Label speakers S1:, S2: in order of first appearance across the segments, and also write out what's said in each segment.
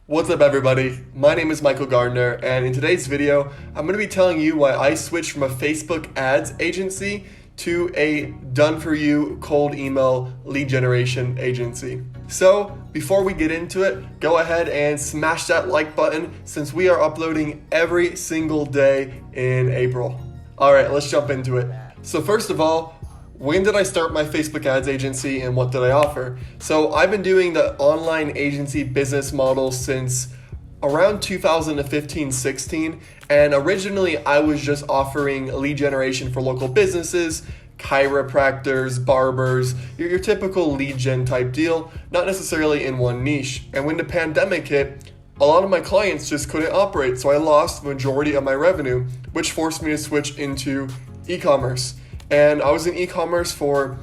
S1: What's up everybody? My name is Michael Gardiner, and in today's video, I'm going to be telling you why I switched from a Facebook ads agency to a done-for-you cold email lead generation agency. So before we get into it, go ahead and smash that like button since we are uploading every single day in April. Alright, let's jump into it. So first of all, when did I start my Facebook ads agency and what did I offer? So I've been doing the online agency business model since around 2015-16, and originally I was just offering lead generation for local businesses, chiropractors, barbers, your typical lead gen type deal, not necessarily in one niche. And when the pandemic hit, a lot of my clients just couldn't operate, so I lost the majority of my revenue, which forced me to switch into e-commerce. And I was in e-commerce for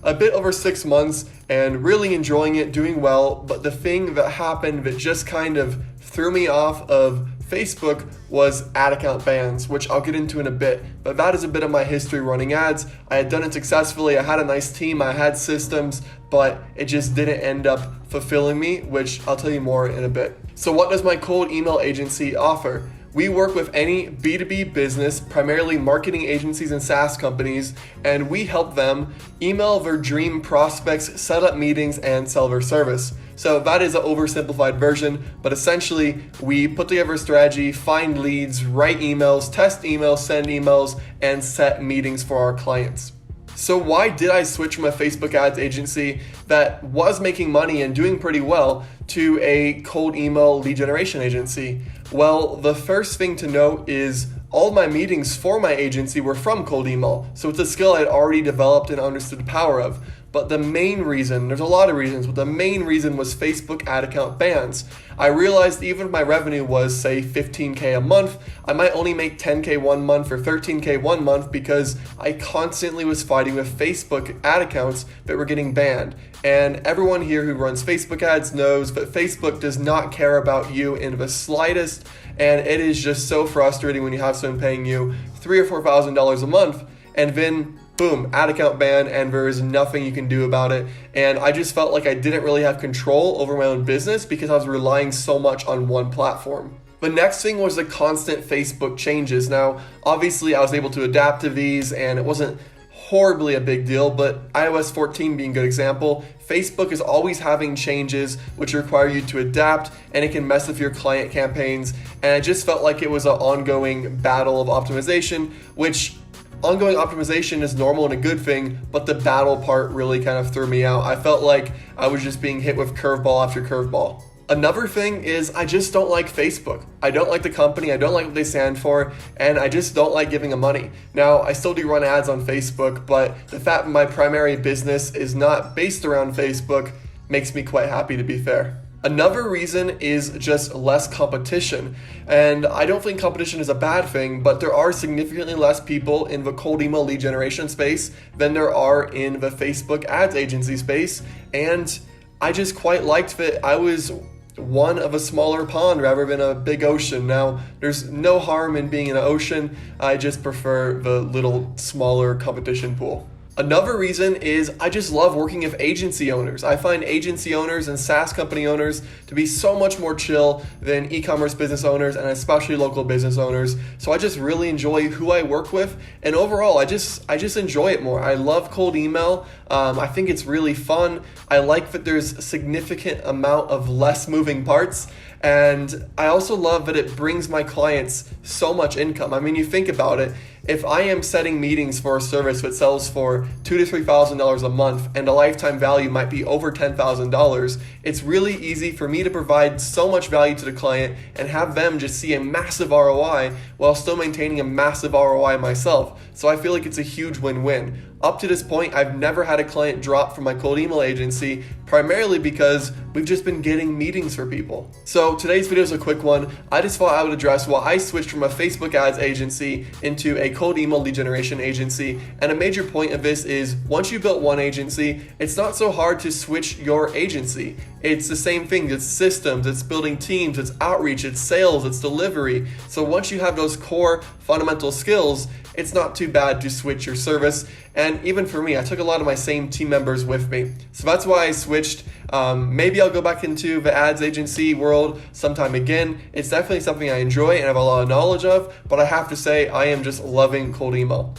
S1: a bit over 6 months and really enjoying it, doing well. But the thing that happened that just kind of threw me off of Facebook was ad account bans, which I'll get into in a bit. But that is a bit of my history running ads. I had done it successfully. I had a nice team. I had systems, but it just didn't end up fulfilling me, which I'll tell you more in a bit. So what does my cold email agency offer? We work with any B2B business, primarily marketing agencies and SaaS companies, and we help them email their dream prospects, set up meetings, and sell their service. So that is an oversimplified version, but essentially we put together a strategy, find leads, write emails, test emails, send emails, and set meetings for our clients. So why did I switch from a Facebook ads agency that was making money and doing pretty well to a cold email lead generation agency? Well, the first thing to note is all my meetings for my agency were from cold email. So it's a skill I'd already developed and understood the power of. But the main reason, there's a lot of reasons, but the main reason was Facebook ad account bans. I realized even if my revenue was, say, $15K a month, I might only make $10K one month or $13K one month because I constantly was fighting with Facebook ad accounts that were getting banned. And everyone here who runs Facebook ads knows that Facebook does not care about you in the slightest, and it is just so frustrating when you have someone paying you $3,000 or $4,000 a month, and then boom, ad account ban, and there is nothing you can do about it. And I just felt like I didn't really have control over my own business because I was relying so much on one platform. The next thing was the constant Facebook changes. Now, obviously I was able to adapt to these and it wasn't horribly a big deal, but iOS 14 being a good example, Facebook is always having changes which require you to adapt, and it can mess with your client campaigns. And I just felt like it was an ongoing battle of optimization, which ongoing optimization is normal and a good thing, but the battle part really kind of threw me out. I felt like I was just being hit with curveball after curveball. Another thing is I just don't like Facebook. I don't like the company, I don't like what they stand for, and I just don't like giving them money. Now, I still do run ads on Facebook, but the fact that my primary business is not based around Facebook makes me quite happy, to be fair. Another reason is just less competition, and I don't think competition is a bad thing, but there are significantly less people in the cold email lead generation space than there are in the Facebook ads agency space, and I just quite liked that I was one of a smaller pond rather than a big ocean. Now, there's no harm in being in an ocean, I just prefer the little smaller competition pool. Another reason is I just love working with agency owners. I find agency owners and SaaS company owners to be so much more chill than e-commerce business owners and especially local business owners. So I just really enjoy who I work with, and overall I just enjoy it more. I love cold email. I think it's really fun. I like that there's a significant amount of less moving parts, and I also love that it brings my clients so much income. I mean, you think about it, if I am setting meetings for a service that sells for $2,000 to $3,000 a month and the lifetime value might be over $10,000, it's really easy for me to provide so much value to the client and have them just see a massive ROI while still maintaining a massive ROI myself. So I feel like it's a huge win-win. Up to this point, I've never had a client drop from my cold email agency, primarily because we've just been getting meetings for people. So today's video is a quick one. I just thought I would address why I switched from a Facebook ads agency into a cold email lead generation agency. And a major point of this is once you built one agency, it's not so hard to switch your agency. It's the same thing. It's systems, it's building teams, it's outreach, it's sales, it's delivery. So once you have those core fundamental skills, it's not too bad to switch your service. And even for me, I took a lot of my same team members with me. So that's why I switched. Maybe I'll go back into the ads agency world sometime again. It's definitely something I enjoy and have a lot of knowledge of, but I have to say I am just loving cold email.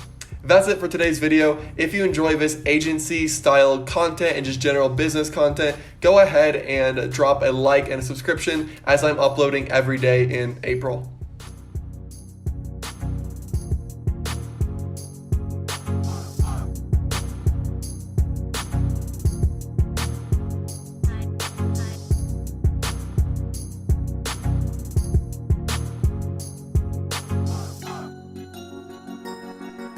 S1: That's it for today's video. If you enjoy this agency style content and just general business content, go ahead and drop a like and a subscription as I'm uploading every day in April.